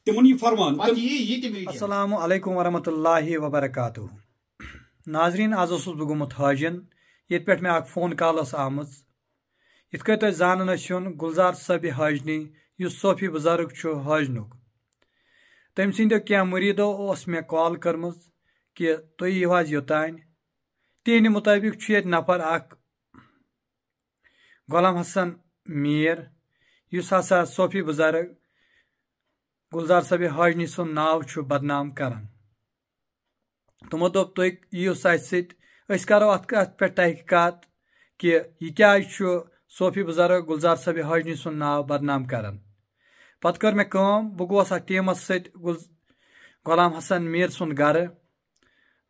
تمن یہ فرمان السلام علیکم ورحمۃ اللہ وبرکاتہ ناظرین آز اوسُس بہٕ گوٚمُت حاجن ییٚتہِ پٮ۪ٹھ مےٚ اکھ فون کال ٲس آمٕژ یِتھ کٔنۍ تۄہہِ زانان ٲسِوُن گُلزار صٲبہِ حاجنی یُس صوفی بُزرگ چھُ حاجنُک تٔمۍ سٕنٛدیو کینٛہہ مُریٖدو اوس مےٚ کال کٔرمٕژ کہِ تُہۍ یِیِو حظ یوٚتانۍ تِہنٛدِ مُطٲبِق چھُ ییٚتہِ نفر اکھ غلام حسن میٖر یُس ہسا صوفی بُزرگ گُلزار صٲبہِ حاجنی سُنٛد ناو چھُ بدنام کران تِمو دوٚپ تُہۍ یِیِو اَسہِ سۭتۍ أسۍ کرو اتھ پٮ۪ٹھ تحقیقات کہِ یہِ کیازِ چھُ صوفی بُزرگ گُلزار صٲبہِ حاجنی سُنٛد ناو بدنام کران پتہٕ کٔر مےٚ کٲم بہٕ گوس اتھ ٹیٖمس سۭتۍ غلام حسن میٖر سُنٛد گرٕ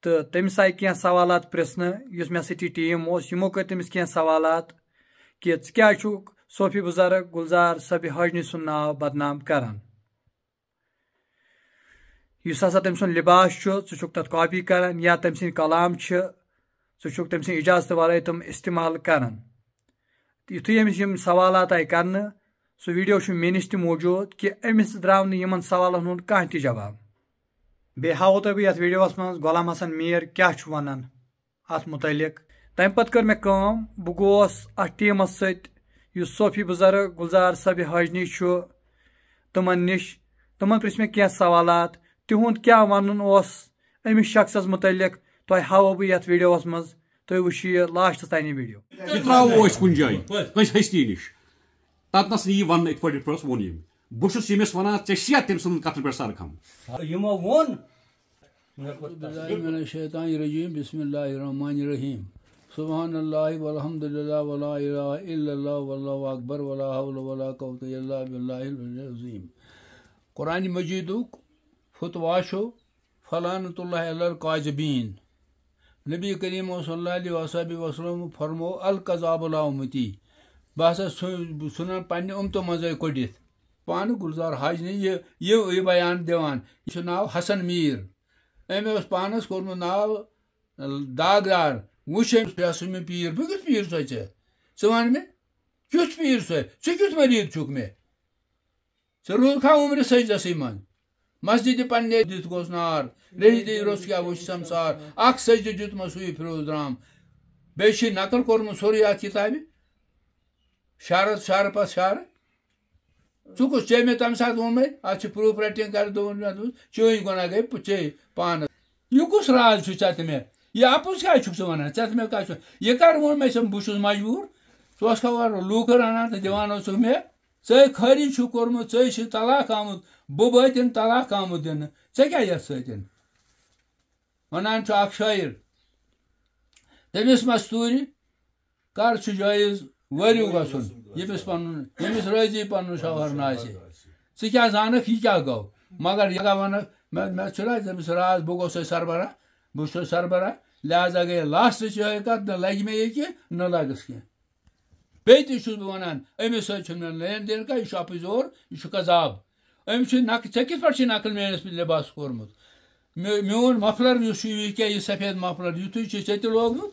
تہٕ تٔمِس آیہِ کینٛہہ سوالات پرژھنہٕ یُس مےٚ سۭتۍ یہِ ٹیٖم اوس یِمو کٔرۍ تٔمِس کینٛہہ سوالات کہِ ژٕ کیازِ چھُکھ صوفی بُزرگ گُلزار صٲبہِ حاجنی سُنٛد ناو بدنام کران یُس ہسا تٔمۍ سُنٛد لباس چھُ ژٕ چھُکھ تتھ کاپی کران یا تٔمۍ سٕنٛدۍ کلام چھِ ژٕ چھُکھ تٔمۍ سٕنٛدِ اجازتہٕ ورٲے تِم استعمال کران یُتھُے أمِس یِم سوالات آیہِ کرنہٕ سُہ ویٖڈیو چھُ مےٚ نِش تہِ موٗجوٗد کہِ أمِس درٛاو نہٕ یِمن سوالن ہُنٛد کانٛہہ تہِ جواب بیٚیہِ ہاوو تۄہہِ بہٕ یتھ ویٖڈیووس منٛز غلام حسن میٖر کیاہ چھُ ونان اتھ مُتعلق تمہِ پتہٕ کٔر مےٚ کٲم بہٕ گوس اتھ ٹیٖمس سۭتۍ یُس صوفی بُزرگ گُلزار صٲبہِ حاجنی چھُ تِمن نِش تِمن پرژھ مےٚ کینٛہہ سوالات تِہُنٛد کیاہ ونُن اوس أمِس شخصس مُتعلق تۄہہِ ہاوو بہٕ یتھ ویٖڈیووس منٛز تُہۍ وٕچھِو یہِ لاسٹس تانۍ یہِ ویٖڈیو یہ تراوو أسۍ کُنہِ جایہِ کٲنٛسہِ ہستی نِش تتنس نہٕ یی وننہٕ یِتھ پٲٹھۍ یِتھ پٲٹھۍ ووٚن ییٚمۍ بہٕ چھُس ییٚمِس ونان ژےٚ چھِیا تٔمۍ سٕنٛدِ کتھِ پٮ۪ٹھ سرکھم یِمو ووٚن الشیطان الرجیم بسم اللہ الرحمن الرحیم سبحان اللہ والحمد للہ ولا الہ الا اللہ واللہ اکبر ولا حول ولا قوة الا باللہ العلی العظیم قرآن مجیدُک فتوا چھُ فلانۃ اللہ علی القاذبین نبی کریم صلی اللہ علیہ وسلم فرمو القذاب لا امتی بہٕ ہسا ژھُنان پننہِ اُمتو منٛزے کٔڑِتھ پانہٕ گُلزار حاجنی یہِ بیان دِوان یہِ چھُ ناو حسن میٖر أمۍ اوس پانس کوٚرمُت ناو داغدار وٕچھ أمِس پیٛاسہٕ مےٚ پیٖر بہٕ کیُتھ پیٖر سۄ ژٕ وَن مےٚ کیُتھ پیٖر سۄ ژٕ کیُتھ مریٖد چھُکھ مےٚ ژٕ روٗدکھا عمرِ سجدسٕے منٛز مسجدِ پننہِ دِتھ گوٚژھ نار ریٚہہِ دِ روٚس کیٛاہ وٕچھ سمسار اکھ سجدٕ دیُتمس سُے فِروز رام بیٚیہِ چھُے نقل کوٚرمُت سورُے اتھ کِتابہِ شارٕ پتہٕ شارٕ ژٕ کُس ژےٚ مےٚ تمہِ ساتہٕ ووٚنمے اتھ چھِ پروٗف رایٹنگ کرِ دوٚپُن مےٚ دوٚپُس چٲنۍ گۄناہ گٔے ژےٚ پانس یہِ کُس راز چھُ ژےٚ تہٕ مےٚ یہِ اپُز کیٛازِ چھُکھ ژٕ ونان ژےٚ تہٕ مےٚ کیٛاہ چھُ یہِ کر ووٚن مےٚ ژےٚ بہٕ چھُس مجبوٗر ژٕ اوسکھا اورٕ لوٗکہٕ رنان تہٕ دِوان اوسُکھ مےٚ ژےٚ خٲری چھُکھ کوٚرمُت ژےٚ چھُ طلاق آمُت بہٕ بٲتِن طلاق آمُت دِنہٕ ژےٚ کیٛاہ یتھ سۭتۍ ونان چھُ اکھ شٲعر تٔمِس مستوٗرِ کر چھُ جٲیز ؤرِو گژھُن ییٚمِس رٲضی پنُن شوہر ناسہِ ژٕ کیٛاہ زانکھ یہِ کیٛاہ گوٚو مگر یہِ کیٛاہ ونکھ مےٚ چھُنہ تٔمِس راز بہٕ گوٚژھ سربراہ بہٕ چھُس سربراہ لہذا گٔے لاسٹٕچ یِہوٚے کتھ نہ لگہِ مےٚ یہِ کینٛہہ نہ لگس کینٛہہ بیٚیہِ تہِ چھُس بہٕ ونان أمِس سۭتۍ چھُنہٕ مےٚ لین دین کانٛہہ یہِ چھُ اپُزور یہِ چھُ قذاب أمِس چھُ ژےٚ کِتھ پٲٹھۍ چھُے نقل میٲنِس لباس کوٚرمُت میون مفلر یُس چھُ یہِ کیٛاہ یہِ سفید مفلر یِتھُے چھُے ژےٚ تہِ لوگمُت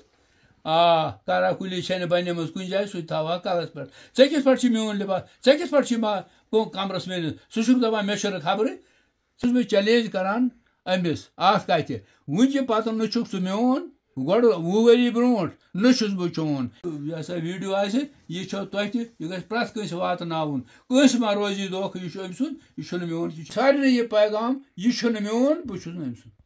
کرا کُلی چھےٚ نہٕ بنیمٕژ کُنہِ جایہِ سُہ تہِ تھاوہا کلس پٮ۪ٹھ ژےٚ کِتھ پٲٹھۍ چھُے میون لباس ژےٚ کِتھ پٲٹھۍ چھُے کمرس میٲنِس ژٕ چھُکھ دپان مےٚ چھُنہٕ خبرٕے چھُس بہٕ چیلینج کران أمِس اتھ کتھِ وٕنکہِ پتہٕ نہٕ چھُکھ ژٕ میون گۄڈٕ 20 ؤری برونٛٹھ نہ چھُس بہٕ چون یہِ ہسا ویٖڈیو آسہِ یہِ چھو تۄہہِ تہِ یہِ گژھِ پرٛٮ۪تھ کٲنٛسہِ واتناوُن کٲنٛسہِ ما روزِ دھوکہٕ یہِ چھُ أمۍ سُنٛد یہِ چھُنہٕ میون سارنٕے یہِ پیغام یہِ چھُنہٕ میون بہٕ چھُس نہٕ أمۍ سُنٛد